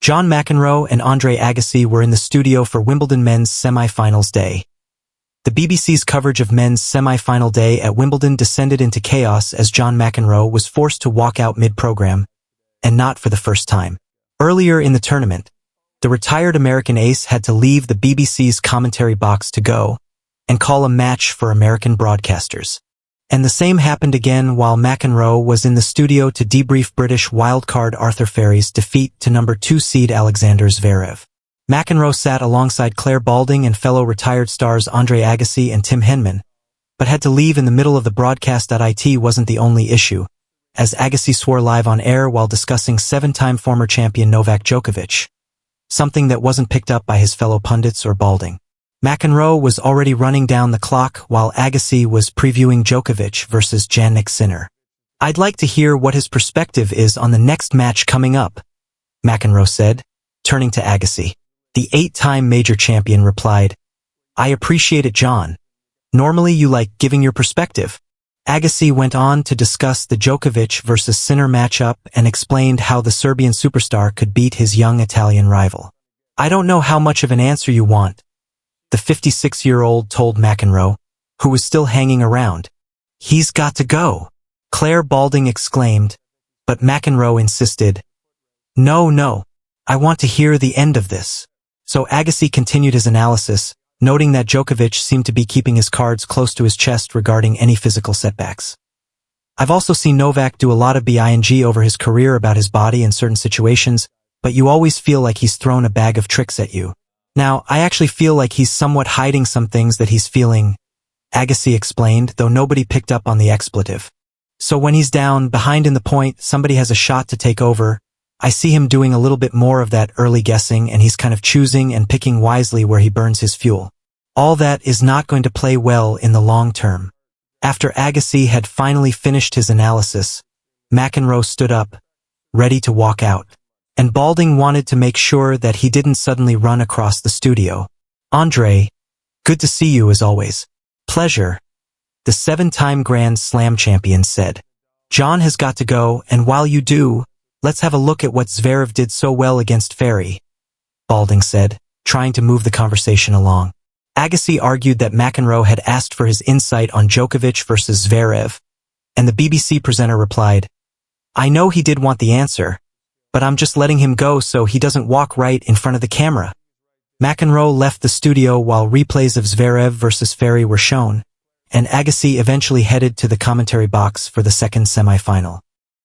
John McEnroe and Andre Agassi were in the studio for Wimbledon men's semi-finals day. The BBC's coverage of men's semi-final day at Wimbledon descended into chaos as John McEnroe was forced to walk out mid-program, and not for the first time. Earlier in the tournament, the retired American ace had to leave the BBC's commentary box to go and call a match for American broadcasters. And the same happened again while McEnroe was in the studio to debrief British wildcard Arthur Ferry's defeat to number 2 seed Alexander Zverev. McEnroe sat alongside Claire Balding and fellow retired stars Andre Agassi and Tim Henman, but had to leave in the middle of the broadcast. It wasn't the only issue, as Agassi swore live on air while discussing 7-time former champion Novak Djokovic, something that wasn't picked up by his fellow pundits or Balding. McEnroe was already running down the clock while Agassi was previewing Djokovic versus Jannik Sinner. "I'd like to hear what his perspective is on the next match coming up," McEnroe said, turning to Agassi. The 8-time major champion replied, "I appreciate it, John. Normally you like giving your perspective." Agassi went on to discuss the Djokovic versus Sinner matchup and explained how the Serbian superstar could beat his young Italian rival. "I don't know how much of an answer you want," the 56-year-old told McEnroe, who was still hanging around. "He's got to go," Claire Balding exclaimed, but McEnroe insisted, No, I want to hear the end of this." So Agassi continued his analysis, noting that Djokovic seemed to be keeping his cards close to his chest regarding any physical setbacks. "I've also seen Novak do a lot of BING over his career about his body in certain situations, but you always feel like he's thrown a bag of tricks at you. Now, I actually feel like he's somewhat hiding some things that he's feeling," Agassi explained, though nobody picked up on the expletive. "So when he's down, behind in the point, somebody has a shot to take over, I see him doing a little bit more of that early guessing, and he's kind of choosing and picking wisely where he burns his fuel. All that is not going to play well in the long term." After Agassi had finally finished his analysis, McEnroe stood up, ready to walk out. And Balding wanted to make sure that he didn't suddenly run across the studio. "Andre, good to see you as always." "Pleasure," the 7-time Grand Slam champion said. "John has got to go, and while you do, let's have a look at what Zverev did so well against Ferry," Balding said, trying to move the conversation along. Agassi argued that McEnroe had asked for his insight on Djokovic versus Zverev, and the BBC presenter replied, "I know he did want the answer, but I'm just letting him go so he doesn't walk right in front of the camera." McEnroe left the studio while replays of Zverev versus Ferry were shown, and Agassi eventually headed to the commentary box for the second semi-final.